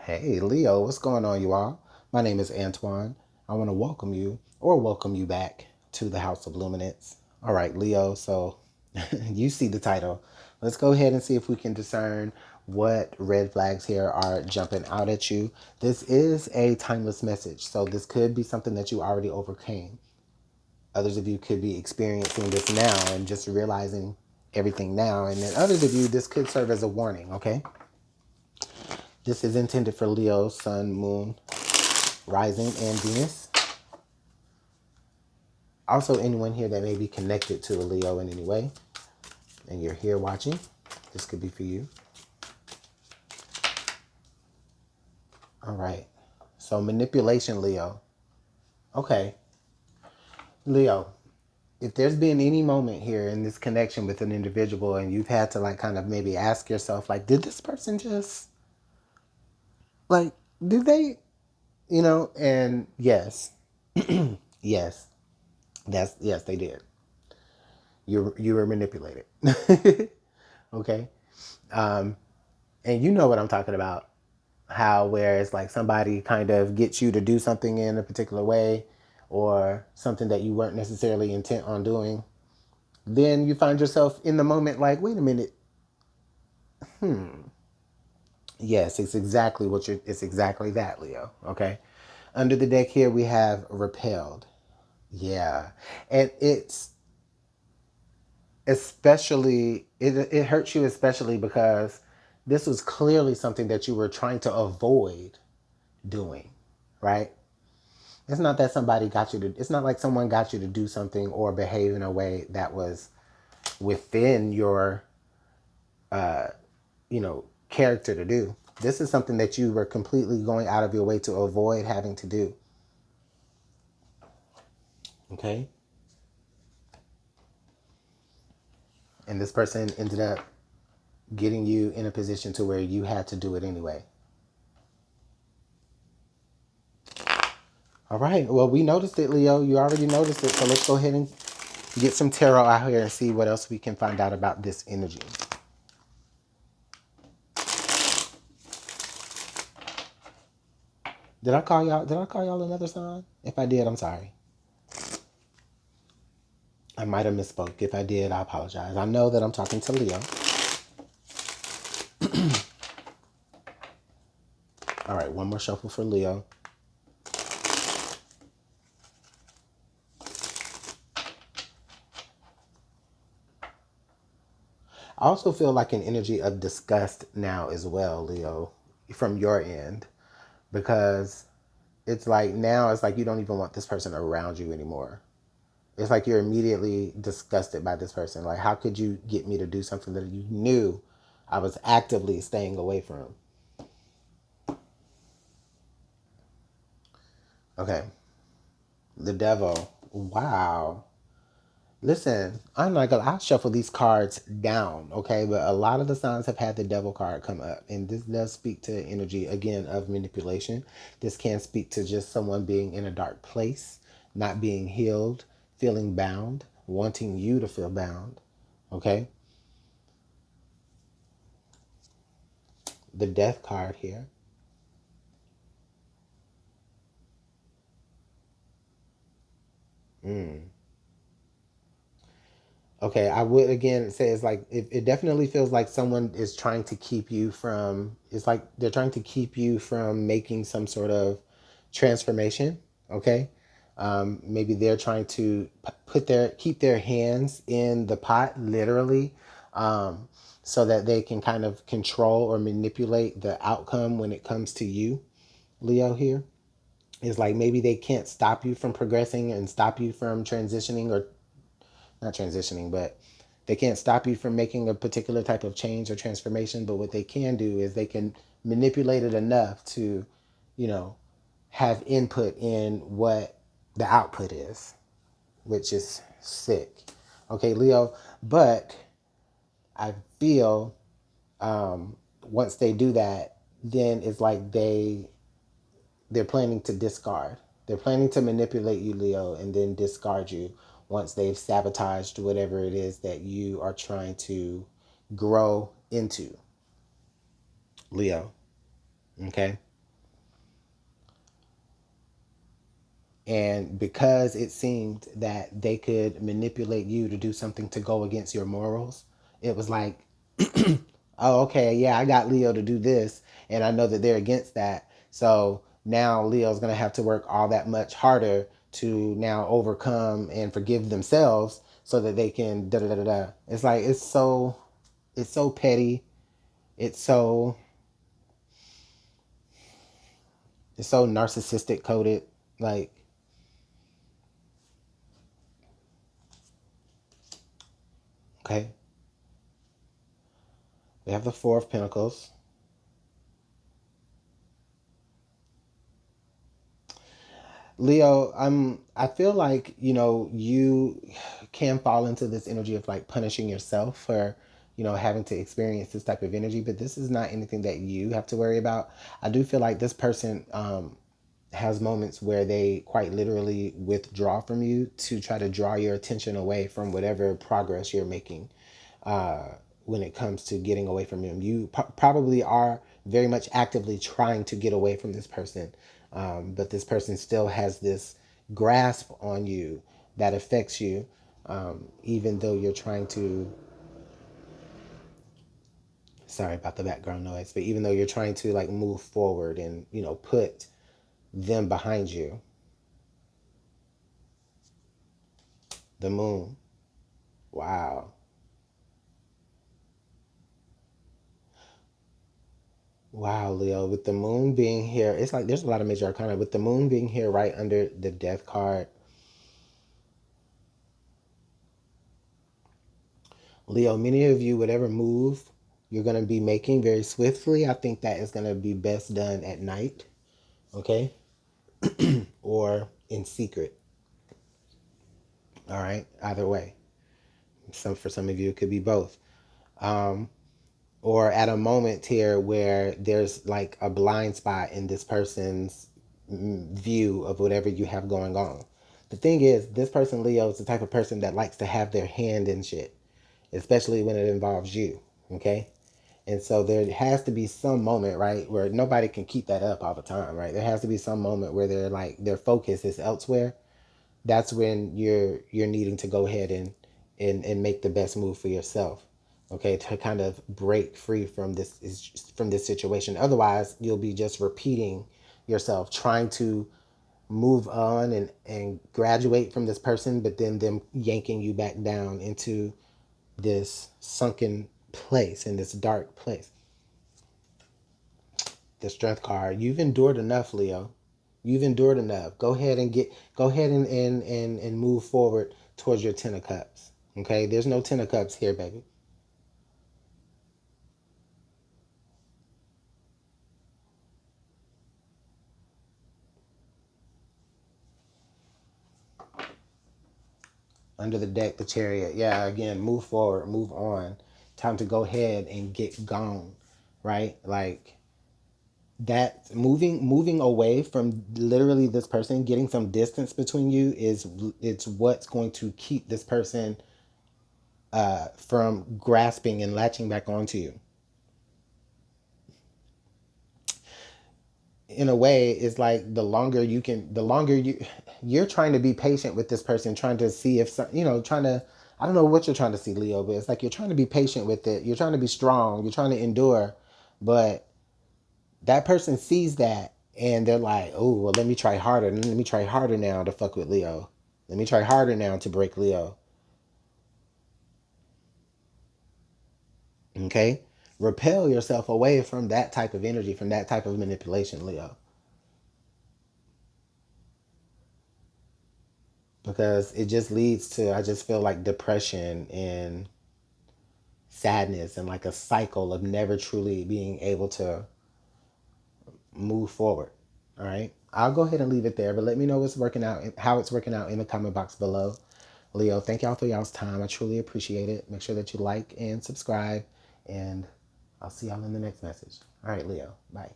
Hey, Leo, what's going on, you all? My name is Antoine. I want to welcome you back to the House of Luminance. All right, Leo, so you see the title. Let's go ahead and see if we can discern what red flags here are jumping out at you. This is a timeless message, so this could be something that you already overcame. Others of you could be experiencing this now and just realizing everything now, and then others of you, this could serve as a warning, okay? This is intended for Leo, Sun, Moon, Rising, and Venus. Also, anyone here that may be connected to a Leo in any way, and you're here watching, this could be for you. All right. So, manipulation, Leo. Okay. Leo, if there's been any moment here in this connection with an individual and you've had to, like, kind of maybe ask yourself, like, did this person just, like, did they, and yes, yes, yes, they did. You were manipulated. Okay. And you know what I'm talking about. How where it's like somebody kind of gets you to do something in a particular way or something that you weren't necessarily intent on doing. Then you find yourself in the moment like, wait a minute. Yes, it's exactly that, Leo. Okay. Under the deck here we have repelled. Yeah. And it's it hurts you especially because this was clearly something that you were trying to avoid doing, right? It's not that it's not like someone got you to do something or behave in a way that was within your, character to do. This is something that you were completely going out of your way to avoid having to do. Okay. And this person ended up getting you in a position to where you had to do it anyway. All right. Well, we noticed it, Leo. You already noticed it. So let's go ahead and get some tarot out here and see what else we can find out about this energy. Did I call y'all another sign? If I did, I'm sorry. I might have misspoke. If I did, I apologize. I know that I'm talking to Leo. All right, one more shuffle for Leo. I also feel like an energy of disgust now as well, Leo, from your end, because it's like you don't even want this person around you anymore. It's like you're immediately disgusted by this person. Like, how could you get me to do something that you knew I was actively staying away from? Okay. The devil. Wow. Listen, I'm not gonna. I'll shuffle these cards down, okay? But a lot of the signs have had the devil card come up, and this does speak to energy again of manipulation. This can speak to just someone being in a dark place, not being healed, feeling bound, wanting you to feel bound, okay? The death card here. Okay, I would again say it's like it definitely feels like someone is trying to keep you from. It's like they're trying to keep you from making some sort of transformation. Okay, maybe they're trying to keep their hands in the pot literally, so that they can kind of control or manipulate the outcome when it comes to you, Leo. Here is like maybe they can't stop you from progressing and stop you from transitioning or not transitioning, but they can't stop you from making a particular type of change or transformation. But what they can do is they can manipulate it enough to, you know, have input in what the output is, which is sick. Okay, Leo. But I feel once they do that, then it's like they're planning to discard. They're planning to manipulate you, Leo, and then discard you once they've sabotaged whatever it is that you are trying to grow into, Leo. Okay? And because it seemed that they could manipulate you to do something to go against your morals, it was like, oh, okay, yeah, I got Leo to do this, and I know that they're against that. So now Leo's going to have to work all that much harder to now overcome and forgive themselves so that they can da da da da da. It's like it's so petty. It's so it's so narcissistic coded. Like, okay, we have the Four of Pentacles. Leo, I feel like, you can fall into this energy of like punishing yourself for, having to experience this type of energy, but this is not anything that you have to worry about. I do feel like this person has moments where they quite literally withdraw from you to try to draw your attention away from whatever progress you're making when it comes to getting away from him. You probably are very much actively trying to get away from this person, but this person still has this grasp on you that affects you, even though you're trying to. Sorry about the background noise, but even though you're trying to like move forward and put them behind you. The moon. Wow. Wow, Leo, with the moon being here, it's like there's a lot of major arcana. With the moon being here right under the death card, Leo, many of you, whatever move you're going to be making very swiftly, I think that is going to be best done at night, okay? Or in secret, all right? Either way. For some of you, it could be both. Um, or at a moment here where there's like a blind spot in this person's view of whatever you have going on. The thing is, this person, Leo, is the type of person that likes to have their hand in shit, especially when it involves you, okay? And so there has to be some moment, right, where nobody can keep that up all the time, right? There has to be some moment where they're like their focus is elsewhere. That's when you're needing to go ahead and make the best move for yourself, okay, to kind of break free from this situation. Otherwise you'll be just repeating yourself, trying to move on and graduate from this person, but then them yanking you back down into this sunken place, in this dark place. The Strength card. You've endured enough, Leo. You've endured enough. Go ahead and move forward towards your Ten of Cups. Okay? There's no Ten of Cups here, baby. Under the deck, the Chariot. Yeah, again, move forward, move on. Time to go ahead and get gone. Right? Like that, moving away from literally this person, getting some distance between you, it's what's going to keep this person from grasping and latching back onto you. In a way, it's like the longer you're trying to be patient with this person, trying to see if trying to, I don't know what you're trying to see, Leo, but it's like you're trying to be patient with it, you're trying to be strong, you're trying to endure, but that person sees that and they're like, oh well, let me try harder, let me try harder now to fuck with Leo, let me try harder now to break Leo. Okay, repel yourself away from that type of energy, from that type of manipulation, Leo, because it just leads to, I just feel like, depression and sadness and like a cycle of never truly being able to move forward. All right. I'll go ahead and leave it there, but let me know what's working out, how it's working out in the comment box below. Leo, thank y'all for y'all's time. I truly appreciate it. Make sure that you like and subscribe, and I'll see y'all in the next message. All right, Leo. Bye.